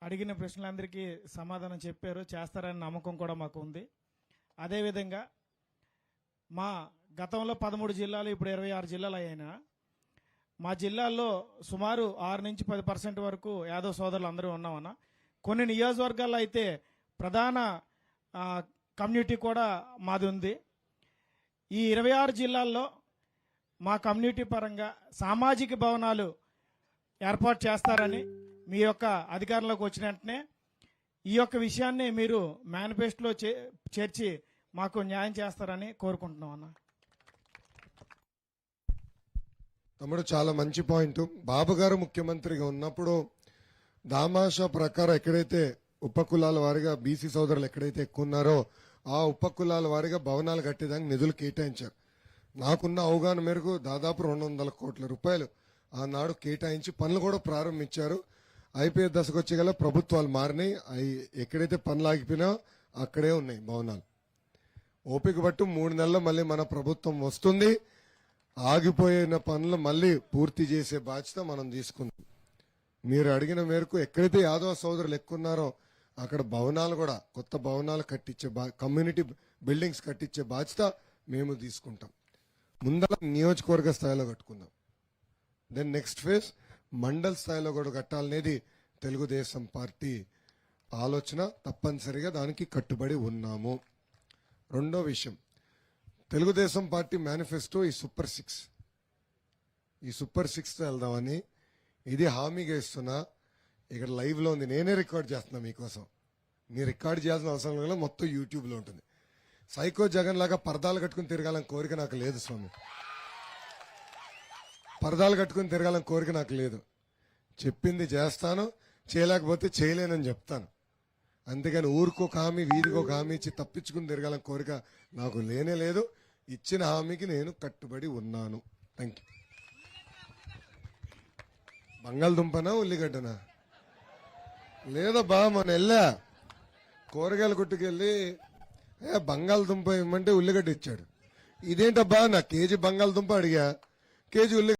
అడిగిన ప్రశ్నలందరికీ సమాధానం చెప్పారు, చేస్తారని నమ్మకం కూడా మాకు ఉంది. అదేవిధంగా మా గతంలో 13 జిల్లాలు ఇప్పుడు 26 జిల్లాలు అయినా మా జిల్లాల్లో సుమారు 6 నుంచి 10% వరకు యాదవ్ సోదరులు అందరూ ఉన్నామన్న. కొన్ని నియోజకవర్గాల్లో అయితే ప్రధాన కమ్యూనిటీ కూడా మాది ఉంది. ఈ 26 జిల్లాల్లో మా కమ్యూనిటీ పరంగా సామాజిక భవనాలు ఏర్పాటు చేస్తారని మీ యొక్క అధికారంలోకి వచ్చిన వెంటనే ఈ యొక్క విషయాన్ని మీరు మేనిఫెస్టోలో చేర్చి మాకు న్యాయం చేస్తారని కోరుకుంటున్నాం అన్న. తమ్ముడు చాలా మంచి పాయింట్. బాబు గారు ముఖ్యమంత్రిగా ఉన్నప్పుడు దామాషా ప్రకారం ఎక్కడైతే ఉపకులాల వారిగా బీసీ సోదరులు ఎక్కడైతే ఎక్కువ ఉన్నారో ఆ ఉపకులాల వారిగా భవనాలు కట్టేదానికి నిధులు కేటాయించారు. నాకున్న అవగాహన మేరకు దాదాపు 200 కోట్ల రూపాయలు ఆనాడు కేటాయించి పనులు కూడా ప్రారంభించారు. అయిపోయే దశకు వచ్చే గల ప్రభుత్వాలు మారినాయి. అవి ఎక్కడైతే పనులు ఆగిపోయినాయో అక్కడే ఉన్నాయి భవనాలు. ఓపిక పట్టు 3 నెలల్లో మళ్ళీ మన ప్రభుత్వం వస్తుంది. ఆగిపోయిన పనులు మళ్ళీ పూర్తి చేసే బాధ్యత మనం తీసుకుందాం. మీరు అడిగిన మేరకు ఎక్కడైతే యాదవ సోదరులు ఎక్కున్నారో అక్కడ భవనాలు కూడా కొత్త భవనాలు కట్టించే కమ్యూనిటీ బిల్డింగ్స్ కట్టించే బాధ్యత మేము తీసుకుంటాం. ముందర నియోజకవర్గ స్థాయిలో కట్టుకుందాం. దెన్ నెక్స్ట్ ఫేజ్ మండల్ స్థాయిలో కూడా కట్టాలనేది తెలుగుదేశం పార్టీ ఆలోచన. తప్పనిసరిగా దానికి కట్టుబడి ఉన్నాము. రెండో విషయం, తెలుగుదేశం పార్టీ మేనిఫెస్టో ఈ సూపర్ సిక్స్తో వెళ్దామని ఇది హామీగా ఇస్తున్నా. ఇక్కడ లైవ్లో ఉంది, నేనే రికార్డ్ చేస్తున్నా మీకోసం. మీరు రికార్డ్ చేయాల్సిన అవసరం లేదు, మొత్తం యూట్యూబ్లో ఉంటుంది. సైకో జగన్ లాగా పరదాలు కట్టుకుని తిరగాలని కోరిక నాకు లేదు స్వామి. పరదాలు కట్టుకుని తిరగాలని కోరిక నాకు లేదు. చెప్పింది చేస్తాను, చేయలేకపోతే చేయలేనని చెప్తాను. అంతేగాని ఊరికొక హామీ వీధికొక హామీ ఇచ్చి తప్పించుకుని తిరగాలని కోరిక నాకు లేనే లేదు. ఇచ్చిన హామీకి నేను కట్టుబడి ఉన్నాను. Thank you. బంగాళదుంపనా ఉల్లిగడ్డనా? లేదబ్బా, మన వెళ్ళా కూరగాయల కొట్టుకెళ్ళి బంగాళదుంప ఇమ్మంటే ఉల్లిగడ్డ ఇచ్చాడు. ఇదేంటబ్బా, నా కేజీ బంగాళదుంప అడిగా, కేజీ ఉల్లిగడ్డ